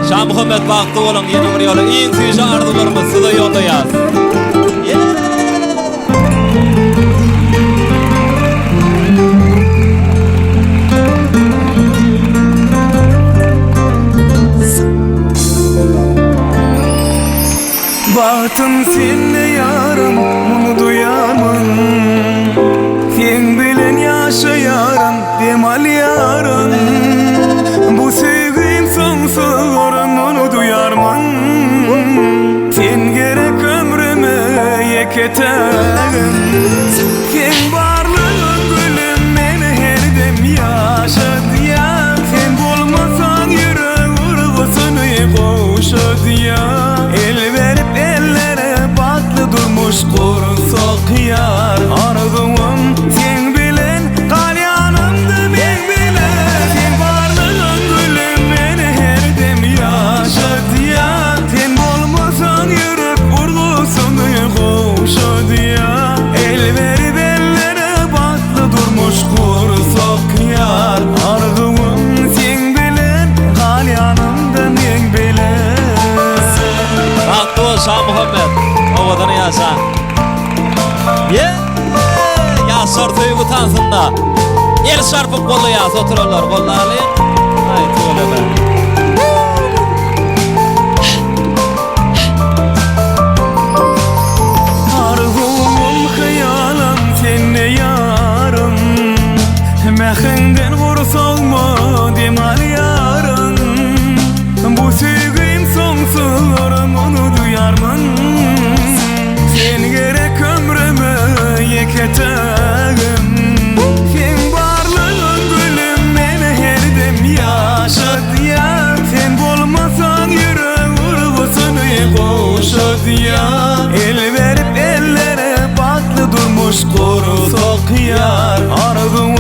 Şah Muhammed baktı olan yeni bir yolu en süyüşe arzularımız size yollayaz. Bahtım senle yarım, bunu duyarmın. Sen bilen yaşayarım, demal yarın. Bu sevgim sonsuz orun, onu duyarmın. Sen gerek ömrüme yeketerim. Sen varlığın gülüm, beni her dem yaşat ya. Sen bulmasan yürek vurgusunu koşat ya. El verip ellere baklı durmuş kursak yar. Arzum sen bilen, kal yanımda ben bilen. Sen varlığın gülüm, beni her dem yaşat ya. Sen bulmasan yürek vurgusunu koşat ya. El verip ellere baklı durmuş kursak yar. Arzum sen bilen, kal yanımda ben bilen. Baktı o Şah Muhammed. Ovadanı yaşa. Yaşar töyü utansında. El şarpıp kolu yas otururlar. Kollarını ay tüyle be. Arzum hıyalam senle yarım. Mehinden vursalma demal yarın. Bu sevgim sonsuz orun, onu duyarmın. Sen gerek ömrüme yeketerim. Sen varlığın gülüm, beni her dem yaşat ya. Sen bulmasan yürek vurgusunu koşat ya. El verip ellere baklı durmuş kursak yar. Arzum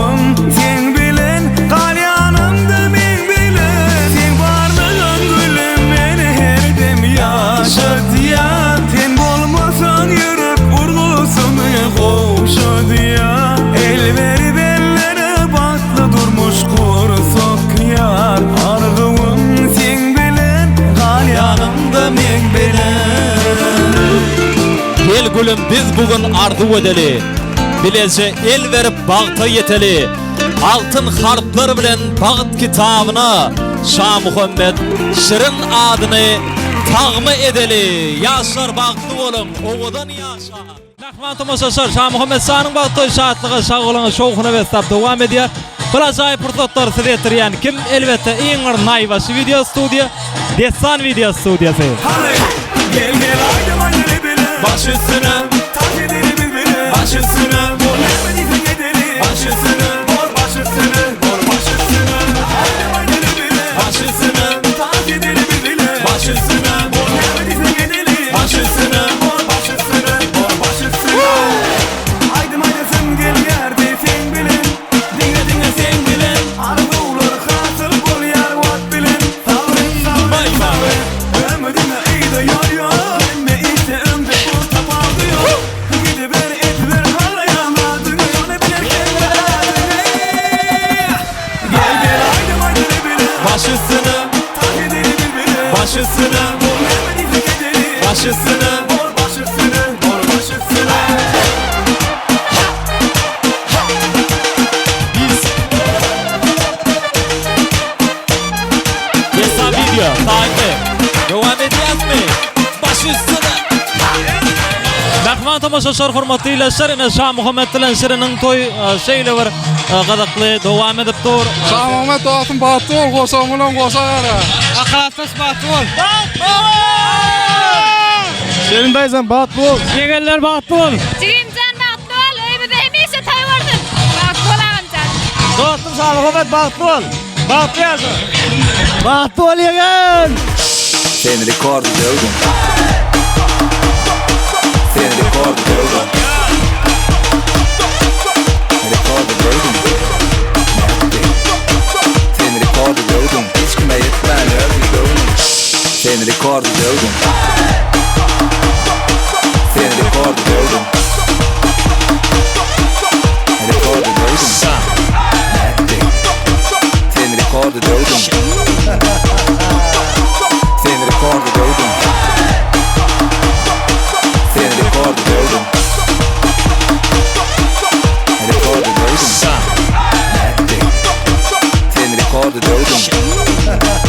sen bilen, kal yanımda ben bilen. Sen varlığın gülüm, beni her dem yaşat ya. Sen bulmasan yürek vurgusunu koşat ya. El verip ellere baklı durmuş kursak yar. Arzum sen bilen, kal yanımda ben bilen. El gülüm biz bugün arzu edeli. Bilece el verip bağıta yeteli. Altın harplar bilen bağıt kitabını Şah Muhammed şirin adını tağmı edeli. Yaşar bağıtlı olum, ovadan yaşa. Rahman tomoşaşar Şah Muhammed Şah'ın bağıtı şahatlığı şağılını şoğuna bestap devam ediyor. Bulacay fırsatlar size etiriyen kim? Elbette İngir Naybaşı Video Studio, Desan Video Studiosu. Gel gel haydi haydi bile. Baş üstüne, Tak edeli birbirine. baş üstüne, Mor vermediyse gedeli. baş üstüne, Mor baş üstüne. Mor baş üstüne. Haydi haydi bile. baş üstüne, Tak edeli birbirine. baş üstüne, Mor vermediyse gedeli. baş üstüne. Mor baş üstüne. Mor baş üstüne. Haydi haydi sen gel yerde sen bilen. Dinle dinle sen bilen. Arzular hasıl bol yar vat bilen. Sabrın Vay sabrın vay. sabrın. Ömrüne iyi de yar yar. Emme işte ömrü bu tapadı yar. Gidiver etver halayamadın. Yolu bilirken veradın. Gel gel haydi haydi bile. Baş üstüne, Tak edeli birbirine. baş üstüne, Mor vermediyse gedeli. baş üstüne. Mor baş üstüne. Mor baş üstüne. Biz Desan Video takip. Devam edeceğiz mi? Baş üstüne. Rahman tomoşaşar hurmatıyla şirine Şah Muhammed bilen şirinin toy şeyle var. Qadaqlı devam edip dur. Şah Muhammed doğasın bahtı ol, koşan ulan koşan ara. Akılatmış bahtı ol. Senin dayısan bahtı ol. Yegeller bahtı ol. Cirimcan bahtı ol, öybüde hemişe tayvardın. Bahtı ol ağancan. Dostum Şah Muhammed bahtı ol. Bahtı yazın. Bahtı ol yegen. Sen rekordu gördüm. Sen rekordu gördüm. Rekordu gördüm. Sen rekordu gördüm. Hiç kime yetmen öyle gördüm. Sen rekordu gördüm. Sen rekordu gördüm. Rekordu gördüm. rekordu dövdüm